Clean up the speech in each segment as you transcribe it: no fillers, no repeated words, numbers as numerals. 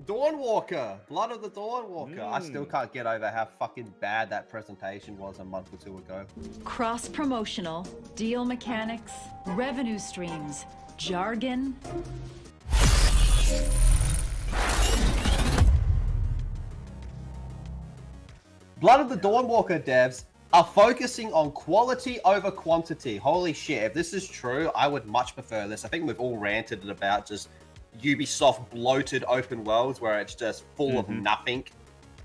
Dawnwalker, Blood of the Dawnwalker. I still can't get over how fucking bad that presentation was a month or two ago. Cross-promotional, deal mechanics, revenue streams, jargon. Blood of the Dawnwalker devs are focusing on quality over quantity. Holy shit, if this is true, I would much prefer this. I think we've all ranted about just Ubisoft bloated open worlds where it's just full of nothing.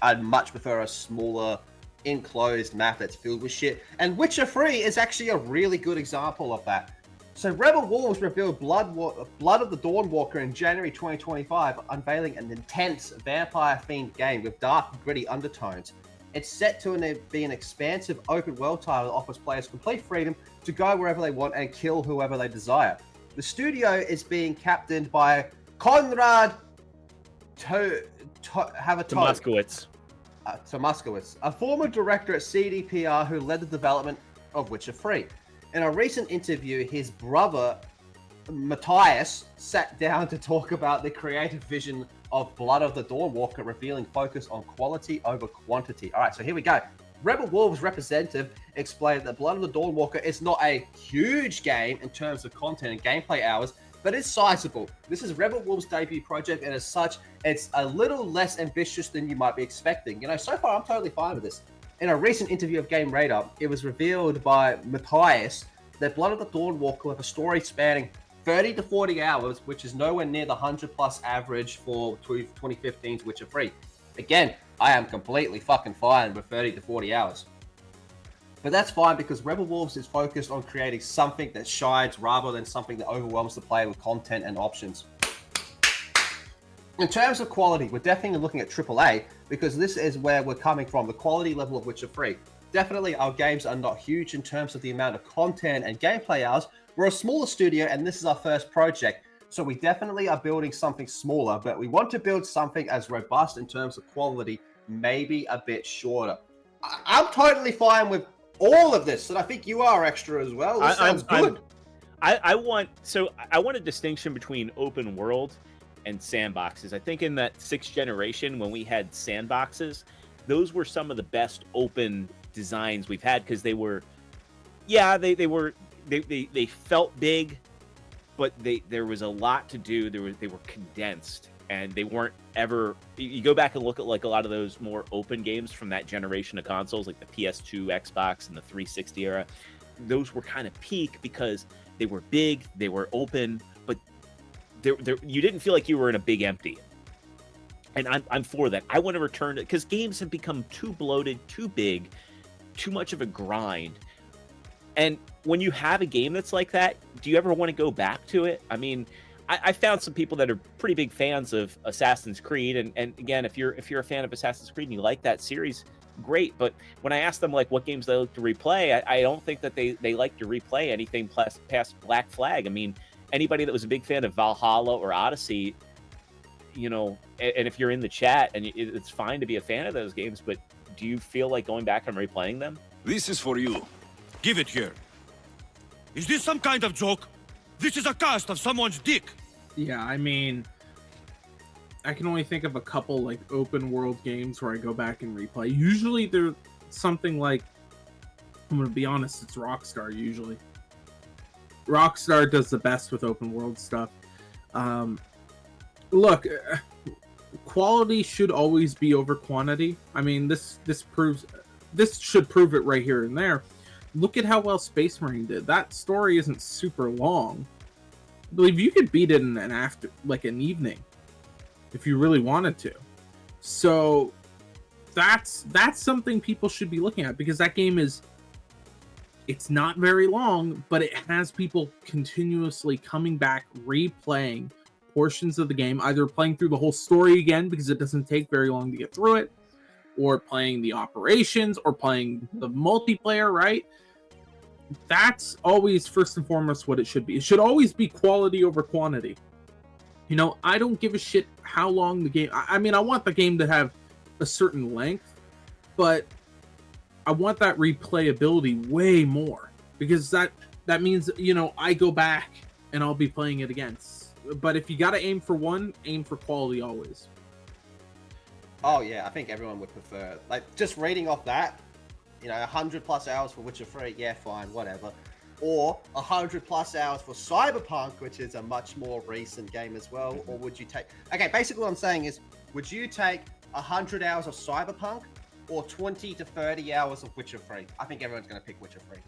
I'd much prefer a smaller, enclosed map that's filled with shit. And Witcher 3 is actually a really good example of that. So Rebel Wolves revealed Blood of the Dawnwalker in January 2025, unveiling an intense vampire-themed game with dark, gritty undertones. It's set to be an expansive open world title that offers players complete freedom to go wherever they want and kill whoever they desire. The studio is being captained by Konrad Tomaskowitz, a former director at CDPR who led the development of Witcher 3. In a recent interview, his brother Matthias sat down to talk about the creative vision of Blood of the Dawnwalker, revealing focus on quality over quantity. All right, so here we go. Rebel Wolves representative explained that Blood of the Dawnwalker is not a huge game in terms of content and gameplay hours, but it's sizable. This is Rebel Wolves' debut project, and as such, it's a little less ambitious than you might be expecting. You know, so far, I'm totally fine with this. In a recent interview of Game Radar, it was revealed by Matthias that Blood of the Dawnwalker will have a story spanning 30 to 40 hours, which is nowhere near the 100-plus average for 2015's Witcher 3. Again, I am completely fucking fine with 30 to 40 hours. But that's fine because Rebel Wolves is focused on creating something that shines rather than something that overwhelms the player with content and options. In terms of quality, we're definitely looking at AAA because this is where we're coming from, the quality level of Witcher 3. Definitely, our games are not huge in terms of the amount of content and gameplay hours. We're a smaller studio, and this is our first project. So we definitely are building something smaller, but we want to build something as robust in terms of quality, maybe a bit shorter. I'm totally fine with all of this, and I think you are extra as well. This sounds good. I want a distinction between open world and sandboxes. I think in that 6th generation, when we had sandboxes, those were some of the best open designs we've had because they were, they felt big, but there was a lot to do. They were condensed, and they weren't ever. You go back and look at like a lot of those more open games from that generation of consoles, like the PS2, Xbox, and the 360 era. Those were kind of peak because they were big, they were open, but you didn't feel like you were in a big empty. And I'm for that. I want to return to, because games have become too bloated, too big, too much of a grind. And when you have a game that's like that, do you ever want to go back to it? I mean, I found some people that are pretty big fans of Assassin's Creed, and again, if you're a fan of Assassin's Creed and you like that series, great. But when I ask them like what games they like to replay, I don't think that they like to replay anything past Black Flag. I mean, anybody that was a big fan of Valhalla or Odyssey, you know, and if you're in the chat, and it's fine to be a fan of those games, but do you feel like going back and replaying them? This is for you. Give it here. Is this some kind of joke? This is a cast of someone's dick. Yeah, I mean, I can only think of a couple like open world games where I go back and replay. Usually they're something like, I'm going to be honest, it's Rockstar usually. Rockstar does the best with open world stuff. Look, quality should always be over quantity. I mean, this should prove it right here and there. Look at how well Space Marine did. That story isn't super long. I believe you could beat it in an evening if you really wanted to. So that's something people should be looking at, because that game it's not very long, but it has people continuously coming back, replaying portions of the game, either playing through the whole story again because it doesn't take very long to get through it, or playing the operations, or playing the multiplayer, right? That's always first and foremost what it should be. It should always be quality over quantity. You know, I don't give a shit how long the game... I mean, I want the game to have a certain length, but I want that replayability way more, because that means, you know, I go back and I'll be playing it again. But if you got to aim for one, aim for quality always. Oh yeah, I think everyone would prefer, like, just reading off that, 100+ hours for Witcher 3, yeah, fine, whatever. Or 100+ hours for Cyberpunk, which is a much more recent game as well. Or would you take? Okay, basically what I'm saying is, would you take 100 hours of Cyberpunk or 20 to 30 hours of Witcher 3? I think everyone's going to pick Witcher 3.